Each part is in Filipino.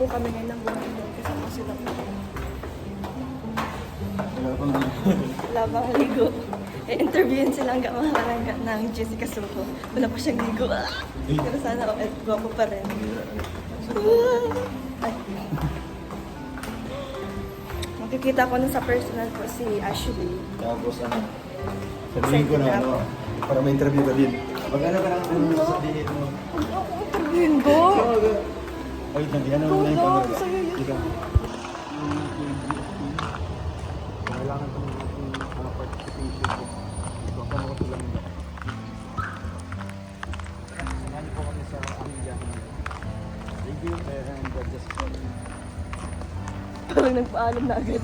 po kami ngayon ng buwan doon kasi po sila po. Wala bang ligo? I-interviewin sila hanggang maharangga ng Jessica Soho. Wala pa siyang ligo. Pero sana gwapo pa rin. Ay. Makikita ko na sa personal ko si Ashley. Tapos sabihin ko na para may interview ka din. Pag ano ka lang sasabihin mo. Interviewin ko? Ay, nandiyan naman na yung camera. Ika. Kailangan ko ng participation ko. Baka mo ko lang. Samahan po kami sa aming jahan. Thank you and God bless you. Parang nagpaalam na agad.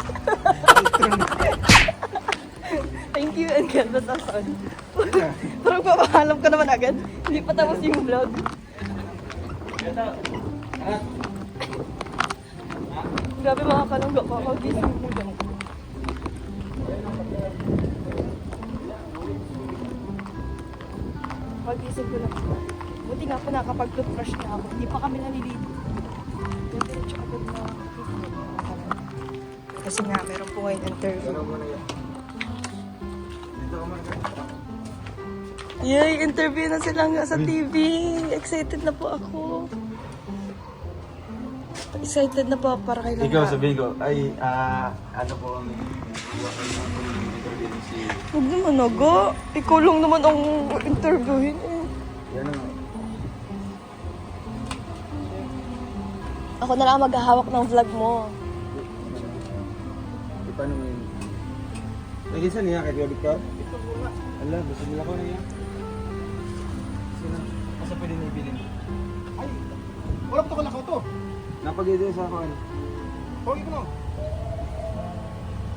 Thank you and God bless us all. Parang papaalam ka naman agad. Hindi pa tapos yung vlog. Grabe mga kalangga, kakagising mo lang. Kagising ko lang. Buti nga po nakapag-toothbrush na ako. Hindi pa kami naliligo. Diretso agad na. Kasi nga, meron po ngayon interview. Yay! Interview na sila nga sa TV. Excited na po ako. Excited na po ako para kailangan. Ikaw sabihin ko, ay, ano po ang interview si... Huwag naman naga. Ikaw lang naman ang interviewin eh. Yan ang... Ako na lang maghahawak ng vlog mo. Paano mo yun? Nag-isa niya, kahit wabit ka? Ito muna. Ala, gusto nila ko na yan. Sino? Asa pwede na ibilin? Ay, wala ko ito kalakaw to. Napag-ideo sa ako, ano? Huwag ko na.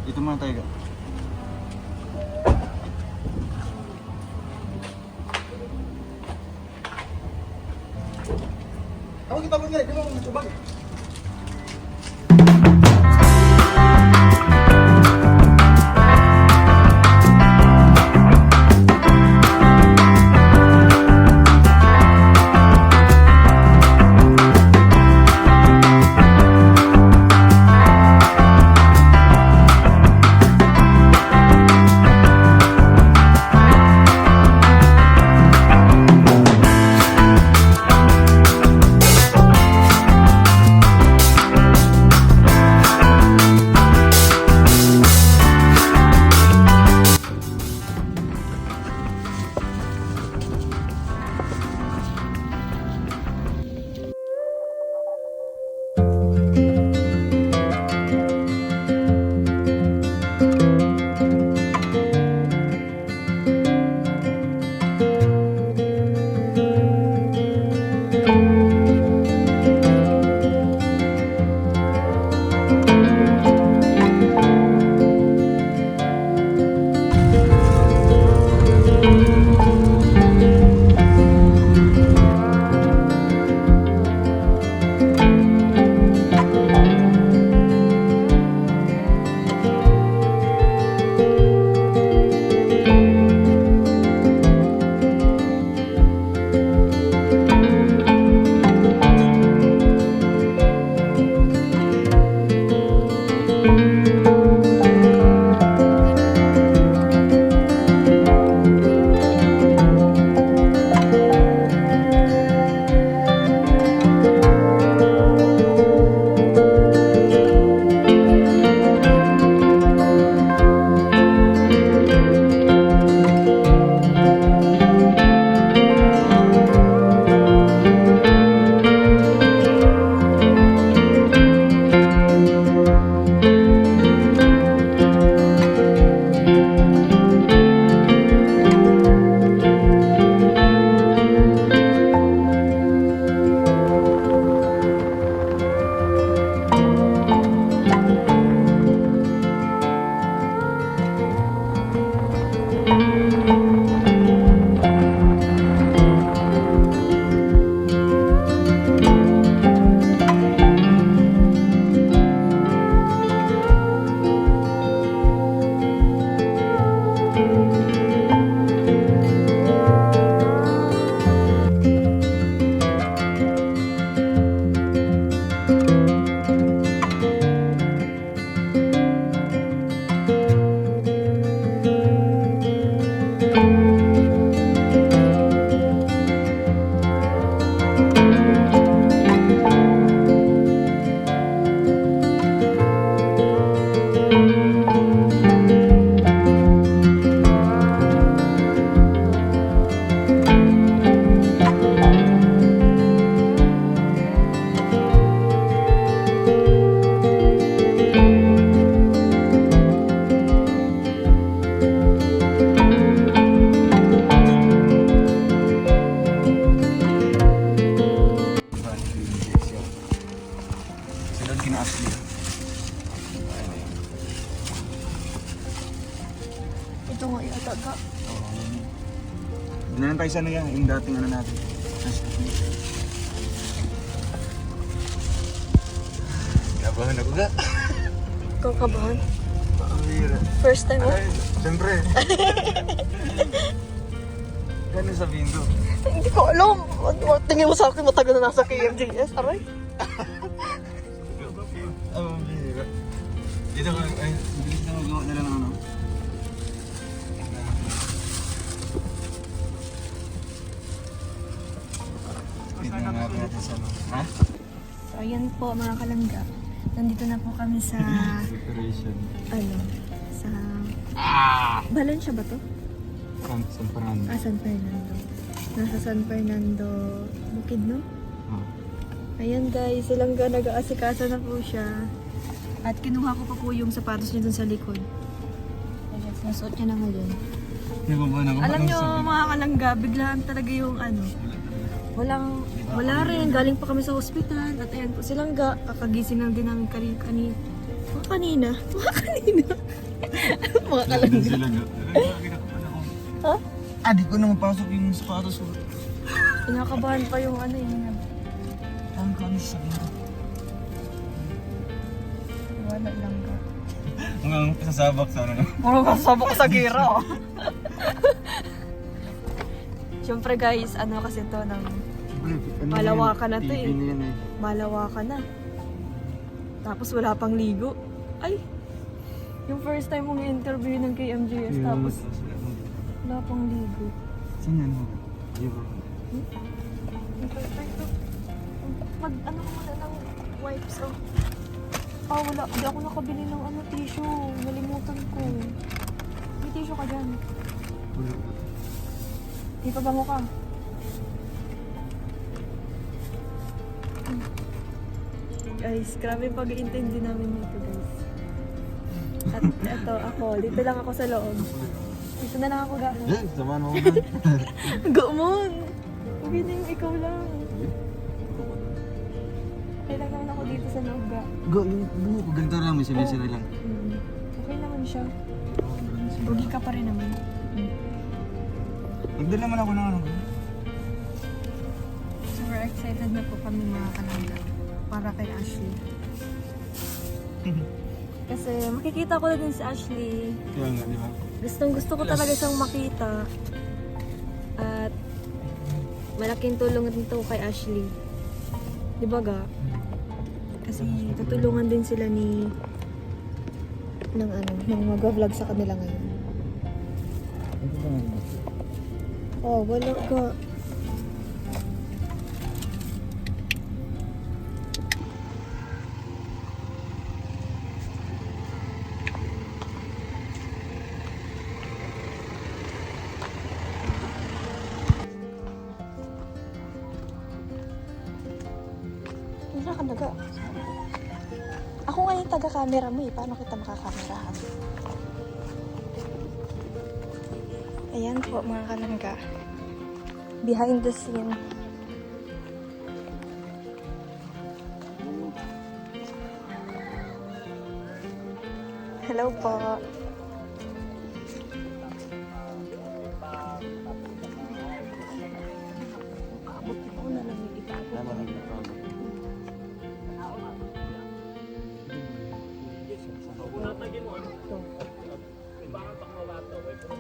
Dito muna tayo ka. Ako kita mo nga, di mo matubag. guys, ano yan? Yung dating ano natin. Kabahan ako ga. Ikaw kabahan? Ang hira. First time mo? Ay, siyempre. Gano'n sabihin ko? Hindi ko alam. Tingin mo sa akin, matagal na nasa KMJS. Aray. Ang hira. Dito ko, ay, bilis na magawa nila ng ano. Tignan natin sa ano. Ha? So, ayan po mga kalangga. Nandito na po kami sa, Preparation. ano, sa... Valencia ba to? San Fernando. San Fernando. Nasa San Fernando, Bukidnon. Oh. Ayan guys, silangga nag-aasikasa na po siya. At kinuha ko pa po yung sapatos niya dun sa likod. Ayan, sinusuot niya na ngayon. Alam niyo mga kalangga, biglaan talaga yung ano. Wala rin. Galing pa kami sa hospital. At ayan po silangga, kakagising lang din namin kanina. Mga kalangga. Ha? Ah, di ko na mapasok yung sapatos ko. Pinakabahan pa yung ano yun. Ang kanis sa akin. Wala lang ka. Hanggang sasabak sa ano. Puro kasabok sa gira, oh. Siyempre guys, ano kasi to ng malawakan na to eh. Malawakan na. Tapos wala pang ligo. Ay! Yung first time mong interview ng KMJS tapos wala pang ligo. Saan yan mo? Ano ko muna ng wipes, oh. Ah, wala. Hindi ako nakabili ng ano, tissue. Nalimutan ko. May tissue ka dyan. Di pa bango ka? Guys, grabe pag-iintindi namin dito, guys. At eto, ako. Dito lang ako sa loob. Dito na lang ako, gano'n. Samahan mo ko. Gamon! Okay na yung ikaw lang. Okay lang naman ako dito sa loob, ga. Go, yung buho ko. Ganito lang, may sinisira lang. Okay naman siya. Rugi ka pa rin naman. Nagdala naman ako ng ano. Super excited na po kami mga kalangga para kay Ashley. Kasi makikita ko na din si Ashley. Kaya nga, di ba? Gustong gusto ko talaga siyang makita. At malaking tulong din to kay Ashley. Di ba ga? Kasi tutulungan din sila ng mag-vlog sa kanila ngayon. Oh, wala ka. Wala ka naga. Ako nga yung taga-camera mo eh. Paano kita makakamerahan? Ayan po mga kalangga. Behind the scene. Hello po.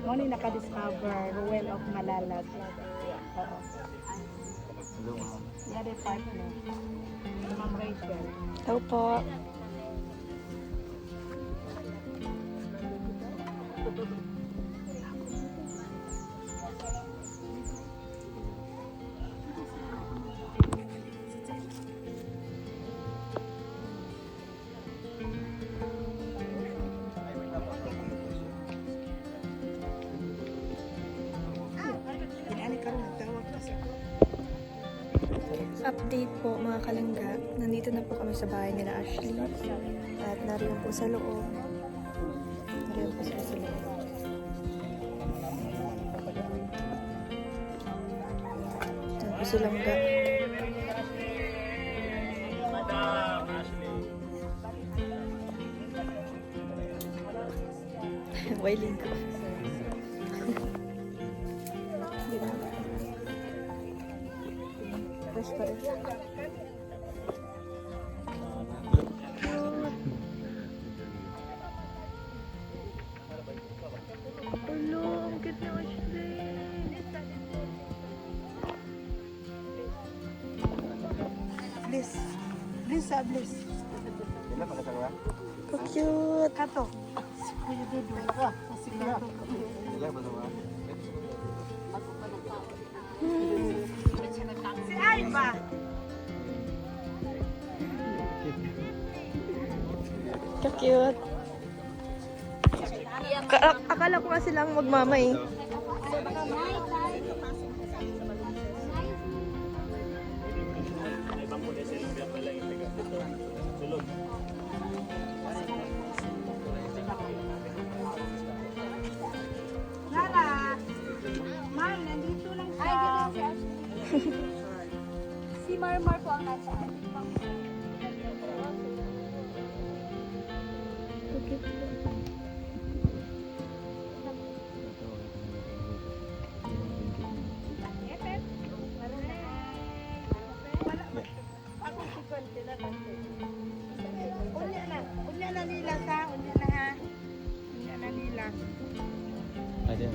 Mo ni naka-discover Ruel of Malalag. Oo. Yari partner. Ma'am Rachel. Hello po. Update po mga kalangga. Nandito na po kami sa bahay nila Ashley. At nariyan po sa loob. Nariyan po sila sa loob. Yan po silang ga. Wailing ko. fresh pa rin. Hello, ang cute na Ashley. Bliss. Bliss ah, bliss. Sila, magkakaroon. Ka-cute. Kato. Si Kuya Dudu. Si Kuya Dudu. Sila, magkakaroon. Si Aiba. Ka-cute. Akala ko nga silang magmama eh. Lara. Mar, nandito lang siya. Si Marmar po ang nasa atin. Ako si Conte na kasi. Unya na nila ka. Unya na ha. Unya na nila. Ada.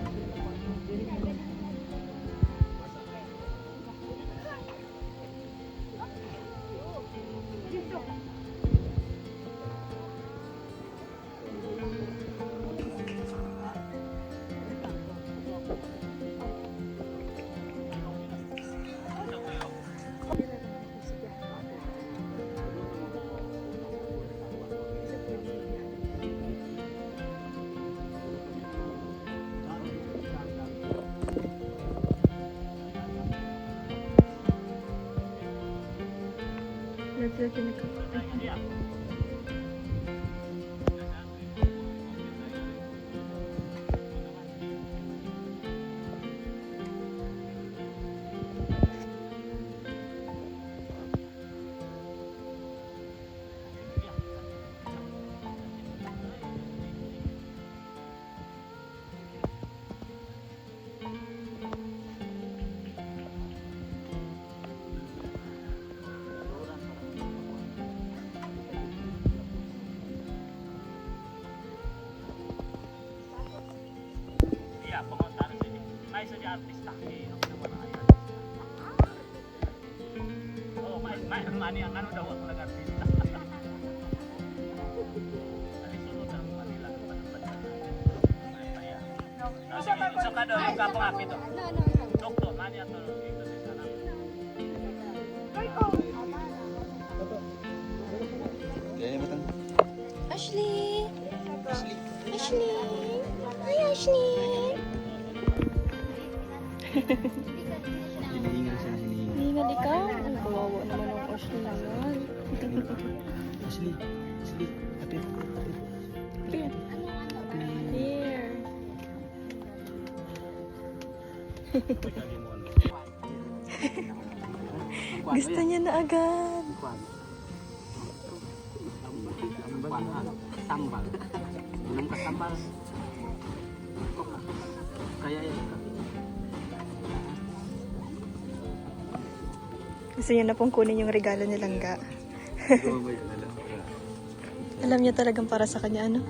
Iya, pengontar sini. Mai saja artis tak di mana ayah. Oh, mai mani yang kan udah waktu dengan artis. Tadi suruh dalam Manila tempat-tempat. Ya. Nah, sok ada yang kampung api tuh. Dokter, mani atau itu di sana. Kayaknya betul. Ashley! Ashley! Hi, Ashley! Hinihingal siya, hinihingal. Hingal ikaw? Ang kawawa naman ang Ashley na yan. Ashley, kapit. Here. Gusto niya na agad. Sambal. Belum ke sambal. Kayak ya. Gusto niya na pong kunin yung regalo ni Langga. Alam niya talagang para sa kanya, ano?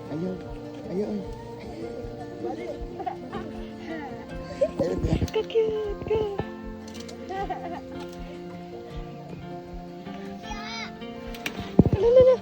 Ayaw. Ayaw. Ka-cute ka. Lala.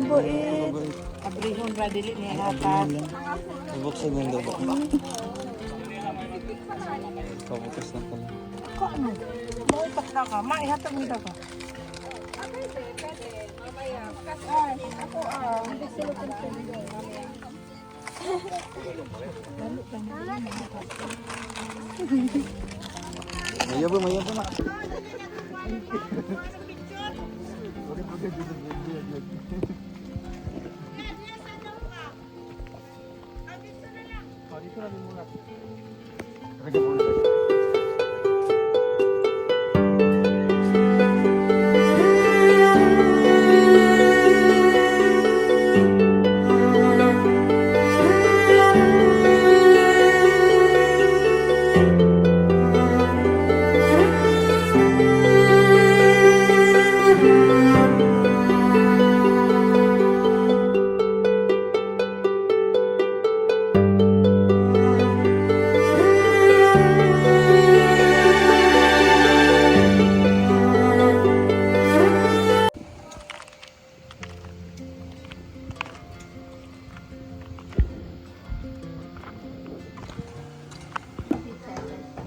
Bait. Abrihon ra dili ni hata. Buksan yung dabo. Kabukas na pala. Ko ano? Mautak na ka, maihatag mo daw ka. Ako, gusto ko ng mamaya. Mayabo na.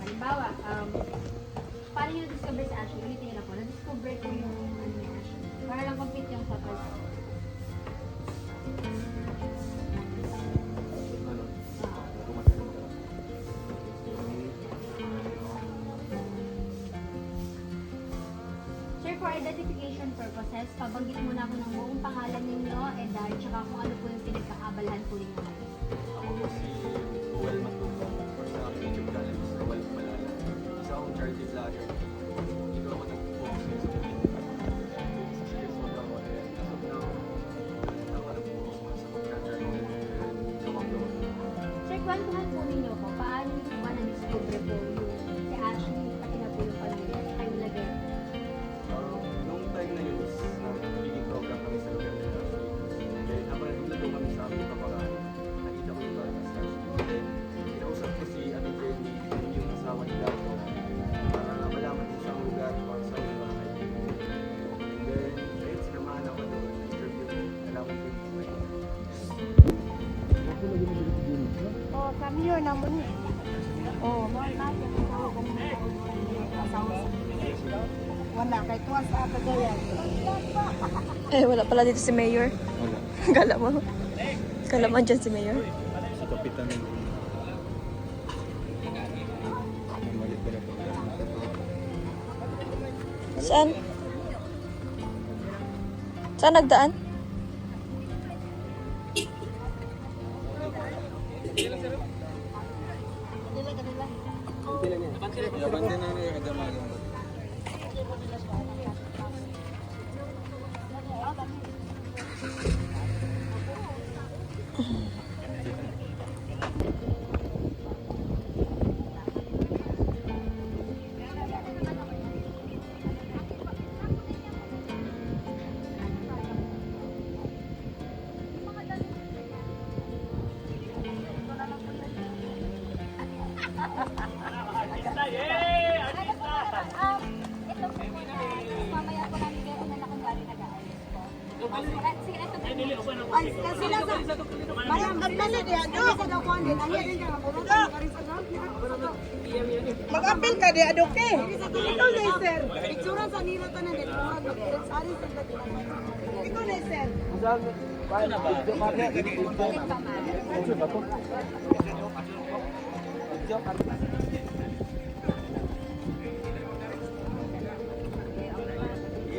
Halimbawa, paano nyo na-discover si Ashley? Ulitin nyo lang po. Na-discover ko yung ano ni Ashley. Para lang complete yung sa first. Sir, for identification purposes, pabanggit muna ako ng buong pangalan ninyo, edad, tsaka kung ano po yung pinagkakabalahan po ninyo. Ako si Joel Matubang or sa aking YouTube channel is Joel Malala. Isa akong charity vlogger. Dito ako nag-focus ngayon sa community. 6 years old ako and as of now, nakarap po ako sa pagka-journal and gawang-gawa. Sir, kwentuhan po ninyo ko, paano nyo po na-discover po yung si Ashley, pati na po yung pamilya, kayo lagay. Noong time na yun is nagiging program kami sa lugar nila. Then habang naglalaro kami sa aming papagaan, nakita ko yung bata sa Ashley. Then kinausap ko si Ate Jenny, yung asawa nila ako, para malaman din siyang lugar para sa aming bahay. And then, ayun, sinamahan ako doon, interview ko, alam ko yung buhay. Oh, kami yun naman. Oh, mahal natin ang tawag ko ng asawa. Wala, kay tuwan sa ata gayan. Eh, wala pala dito si Mayor. Wala. Kala mo. Kala mo andyan si Mayor. Si Kapitan ng mali pala po. Saan? Saan nagdaan? Yaban din na yung kadamagan. Artista, yay! Artista! Ito po muna. Mamaya po namin kayo kung na kung galing nag-aalis po. Sige, ito po. Ay, dili, upan ako. Ay, sila sa... Mayam, dali di ado. Sa dakuan din. Ayan din ka. Pumunta ka rin sa mag-apil ka di ado ke. Ikaw na sir. Picturean sa nila tanan din. Sari sa dakuan. Ikaw na sir. Ano na ba? Sige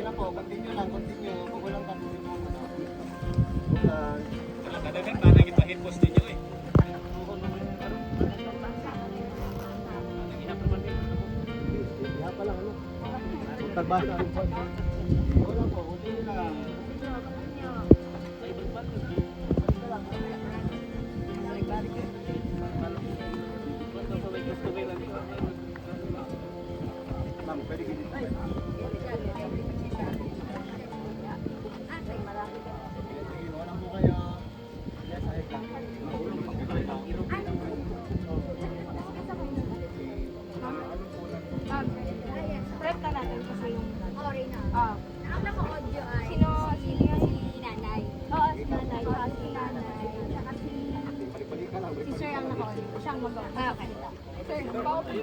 lang po, continue lang, continue. Kung walang tanong mo. Wala ka dagan, parang ipahipos ninyo eh. Kaya pala, ano? Tagbasa rin po. Wala po, continue lang. Ma'am, pwede ganito. Wala mo kayo. Yes, ay ka. Prep ka natin kasi yung... Okay na. Ah. Ang naka-audio ay... Sino? Sino? Si nanay. Oo, si nanay. Si nanay. Tsaka si... Balik-balik ka lang. Si sir ang naka-audio. Siya ang mag-audio. Ah, okay. Sir, bawa po.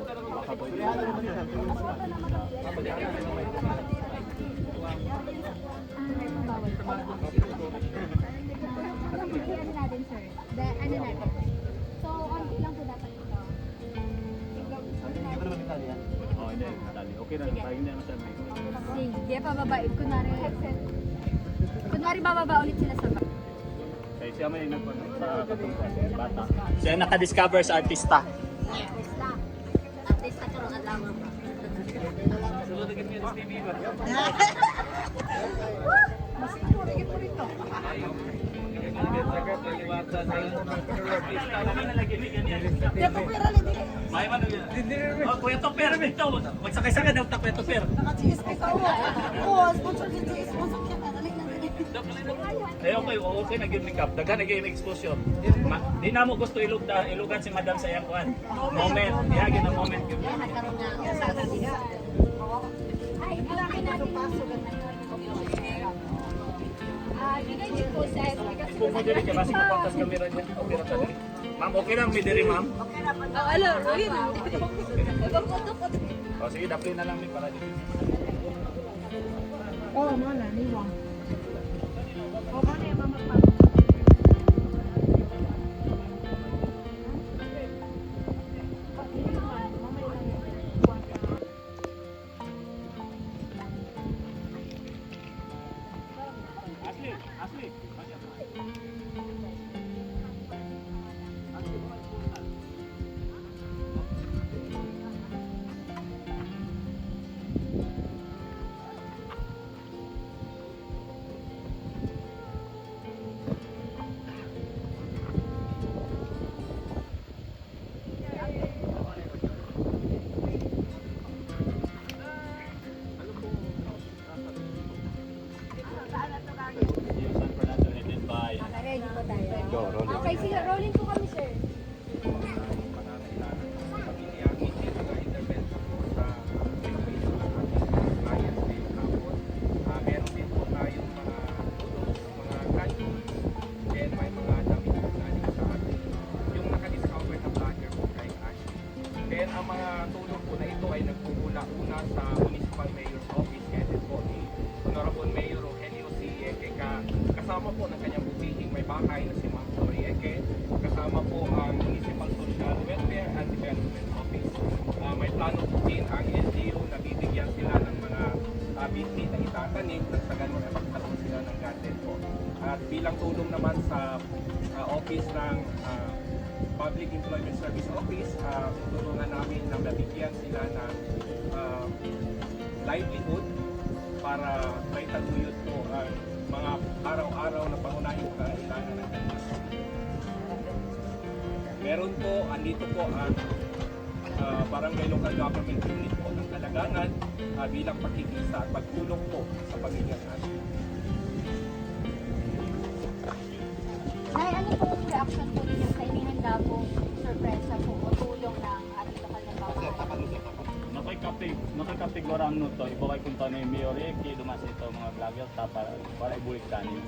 Ano natin, sir? Ano natin? So, konti lang po dapat ito. Hindi ko naman Italian. Oh, hindi. Dali. Okay na. Parang hindi na siya may. Sige, pababait. Kunwari, kunwari bababa ulit sila sa baba. Kaya siya may nagpunta sa katungkol sa bata. Siya naka-discover sa artista. At least katurong alaman pa. Sulod agad niya sa TV ba? May man yun. Oh, Kuya Topper, ito. Magsakay-sakay daw ta Kuya Topper. Naka-GS ka ikaw. Oo, sponsor si GS. Sponsor ka na. Dali na. Eh okay, okay na giving up. Daghan na giving exposure. Di na mo gusto ilugan si Madam sa iyang kuan. Moment, ihagin ang moment. Nagkaroon na sa kanila. Ay, ilagay natin yung bigay niyo po sa Kung mo diri ka basi papas kamera niya. Okay ra ta diri. Ma'am, okay lang mi diri, ma'am. Alo, Ruin. O sige, dapli na lang mi para dito. Oo, mo na, niwang. Asli, asli. Yung San Fernando headed by ready po tayo. Okay, sige, rolling po kami, sir. Meron din po tayong mga tools, mga gadgets, then may mga damit po galing sa atin. Yung naka-discover na vlogger po kay Ashley. Then ang mga tulong po na ito ay nagpupula una sa Municipal Mayor's Office, kaya din po ni Honorable Mayor Rogelio C. Eke, kasama po ng kanyang butihing may bahay na si Ma'am Eke, kasama po ang Municipal Social Welfare and Development Office. May plano po din ang LGU na bibigyan sila ng mga binti na itatanim at sa ganun ay magkaroon sila ng garden po. At bilang tulong naman sa office ng Public Employment Service Office, tutulungan namin na mabigyan sila ng livelihood para may taguyod po ang mga araw-araw na pangunahing kailangan ng kanila. Meron po, andito po ang Barangay Local Government Unit po ng Kalagangan bilang pakikisa at pagtulong po sa pamilyang natin. Nay, ano po yung reaction po ninyo sa inihanda pong sorpresa po o tulong ng ating kapiguran no to, ibukay kung to ni Mayor Eki, dumas ito mga vlogger, para ibulik ka niyo.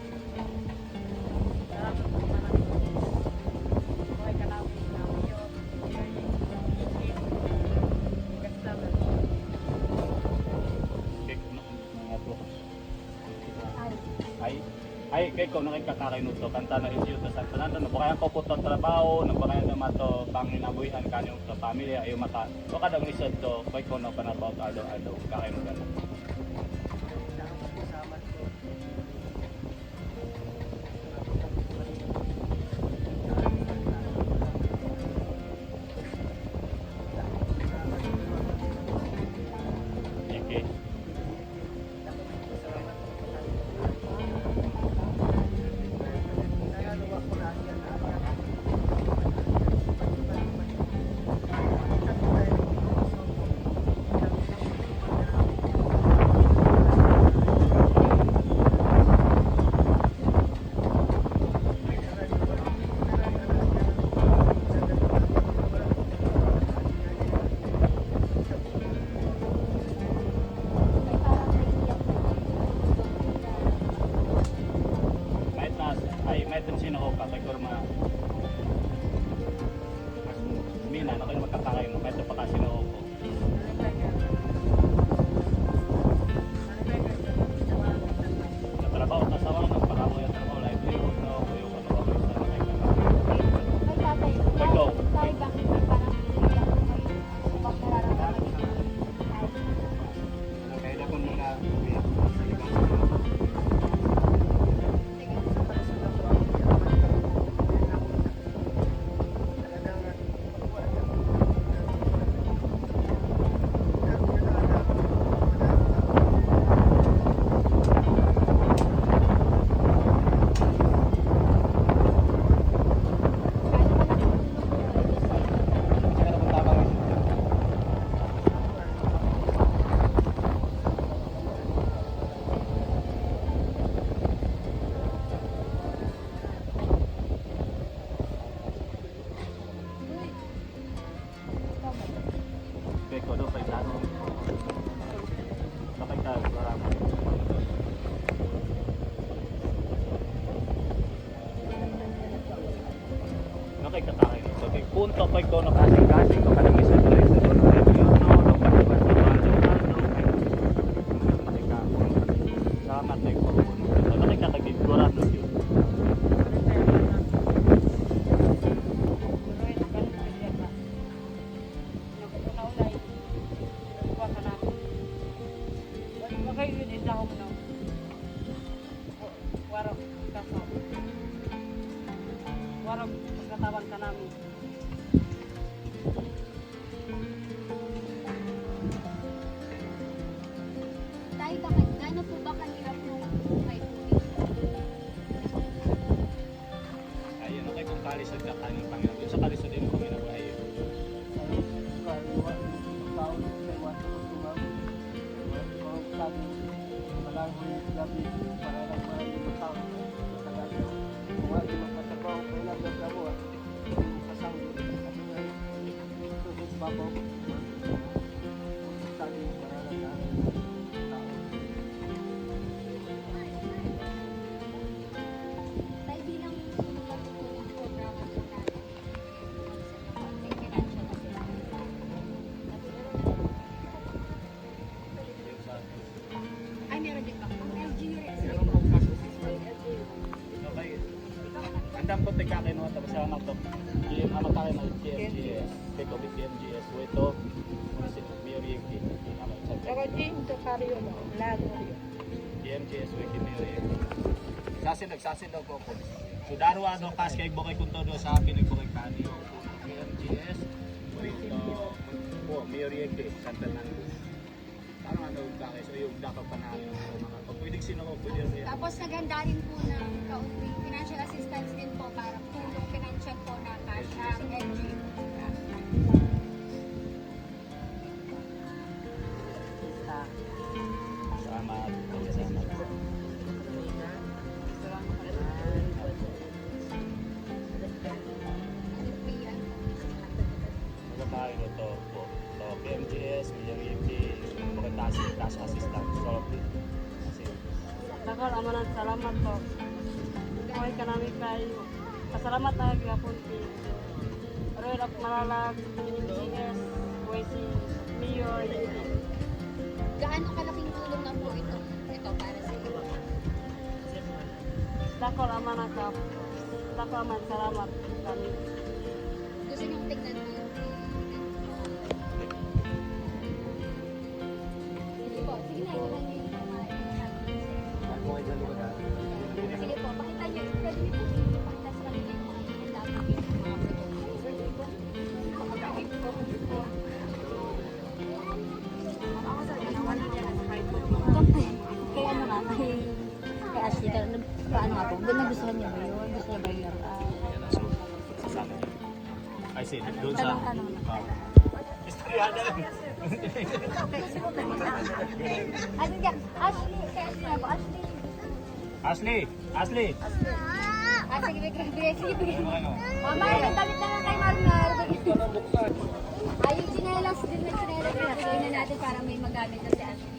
Ay, kay ko nakikakakay nuto, kanta na isyo to sa tanan, nabakayan ko po to trabaho, nabakayan naman to panginabuhian kanyang sa pamilya, ayo maka, o kadang isod to, kay ko na panabaw ado-ado, kakay mo gano'n. Okay. May tensin ako kapag kurma mina na kayo magkakakay no kahit pa kasi na ako natrabaho na sa mga nagpakawa yung trabaho livelihood na ako yung ano ako yung sa mga ikaw Tay, bakit parang iyak mo kayo? Bakit nararamdaman niyo? Kaya kung muna ko do kay tano kapag ta marami no kay katay no kay punto pag ko no kasing ko kada isa tuloy sa dono no no pagkuan sa salamat kay ko no kay katagiguran no Warang pagkatawan ka namin. Tay, bakit? Gano'n po ba kahirap nung buhay po dito? ayun no kay kung kalisod ka kaning Panginoon sa kalisod din ko ginabuhay yun Tay, bilang nagpapatuloy ng programa po natin, may financial assistance. Ay, meron din ba? Ang LGU rin. okay andam ko tika kinuha tapos sa anak to anak tayo na TMGS take over TMGS ito Mayor Yeki Pero din to karyo mo, lago. TMGS Wiki Mayor Yeki sasin daw ko so darwa do kas kay bokay kun todo sa akin nagbukay kanyo TMGS ito Mayor Yeki Santa Nando parang ano bakit so yung dakap panalo mga pwedeng sino ko pwede rin Tapos naganda rin po ng kaunting financial assistance din po para tulong financial po na cash ang LGU. salamat Ano po yan? magkakain ito po ito KMGS, Mayor EP, bukod task assistant, solve din. Kasi, Dakol amanan salamat po. Kuhay ka namin kayo. Pasalamat na gapon ti. Pero malalag GS, kuhay si Mayor Yuli. Gaano kalaking tulong na po ito para sa iyo? Dakol amanan ka. Dakol amanan salamat kami. Gusto niyong tignan mo yung sige po, sige na, ito lang yung Ako ay dyan ba? sige po, pakita niyo. Pwede niyo po pakita sa kanila yung mga dapat yung mga kaya ano nga, kay Ashley, paano ako? Nagustuhan niya ba yun? Gusto niya ba yung laruan? so, sasama niya. I see, doon sa... Tanong. Istoryada lang. Ashley, kay Ashley na po, Ashley. Ashley! Sige, bigay. Ano? Mama, yung damit na lang kay Marmar. Ay, yung chinelas din na chinelas. Bigay na natin para may magamit na si Ashley.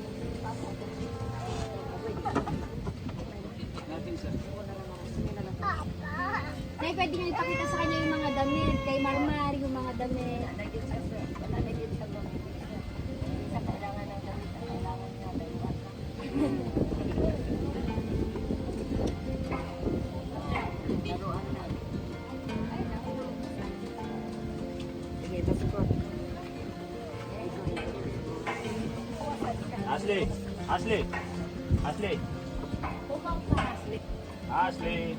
Nay, pwede nyo ipakita sa kanya yung mga damit. Kay Marmar, yung mga damit. Sa kailangan ng damit na kailangan niya. Ashley! Ashley! Ashley! Ashley!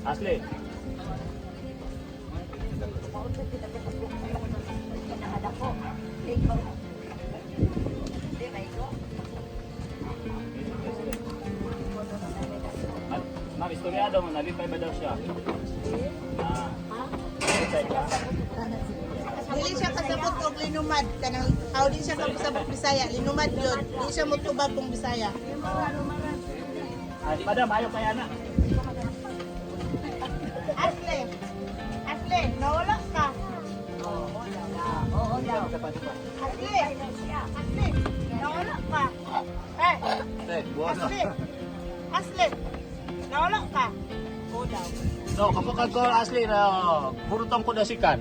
Ashley! Ma'am, istoryado mo, nalipay ba daw siya? Check ka? Dili siya kasabot og linumad kanang aw di siya kasabot Bisaya linumad yun di siya motubag kung Bisaya. Ay, madam, ayaw kaya na. Asle nawala ka. Asle nawala ka. Asle nawala ka. O daw. So, kapag ko, Ashley, na burutong ko na sikan.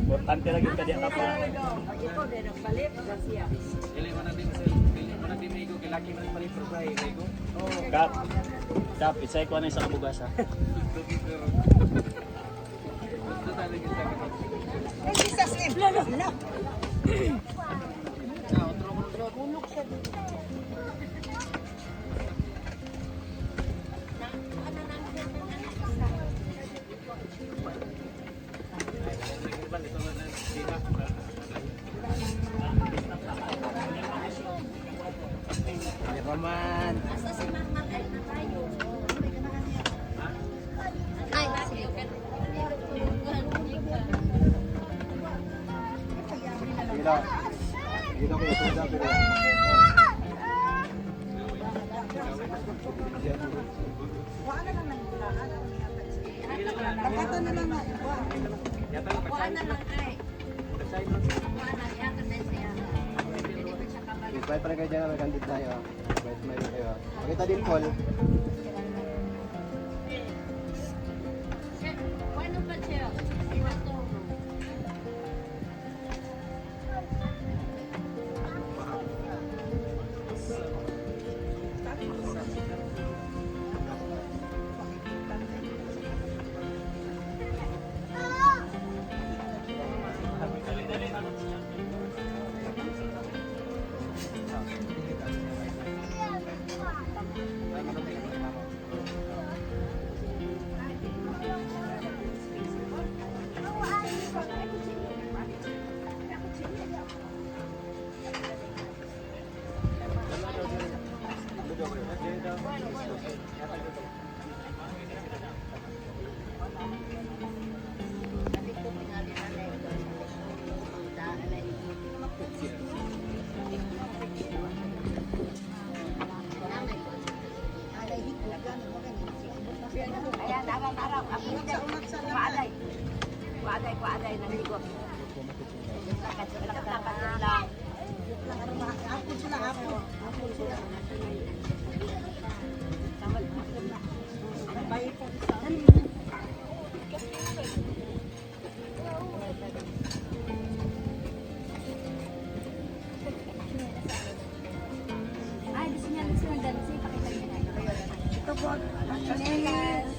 Importante lagi ka diyan apa. Kap, kap, isay ko na sa kabugasa. Ay Jesus name. Lalo. Raman. Ay, sige. Gila. Gila ko yung sabi ko. Pagkata na lang na. Kuha na lang ay. Kuha na, yata din siya. Deliver siya kapag. Smile pa rin kayo dyan, magandit tayo. Smile kayo. Makita din call. Bueno pa siya. Ito. Kuaday, naligo. Lakad lang. Ako sila, ako. Ay, gusto niya ng dansi. Pakita niya na. Ito po. Chinelas.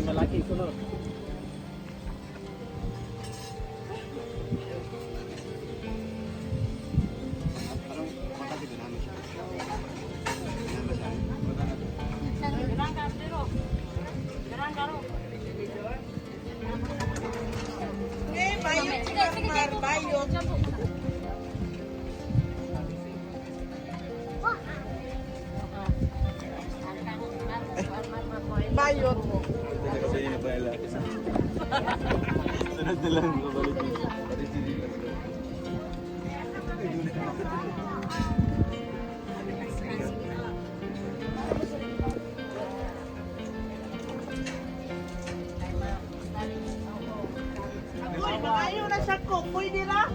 Malaki ko no. Garang ka, pero. Garang ka, ro. Eh, bayot si Marmar, bayot. Bayot mo. Kasi yun na pala. Sunod na lang, babalik dito. Uy, magayo na siya ko. Pwede na.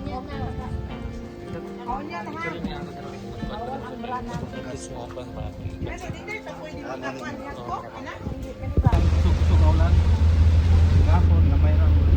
Ako niya na ha. Pero dito ito pwede magkakuan niya ko. Ano? Kusog-kusog ulan. Gapon na mayroon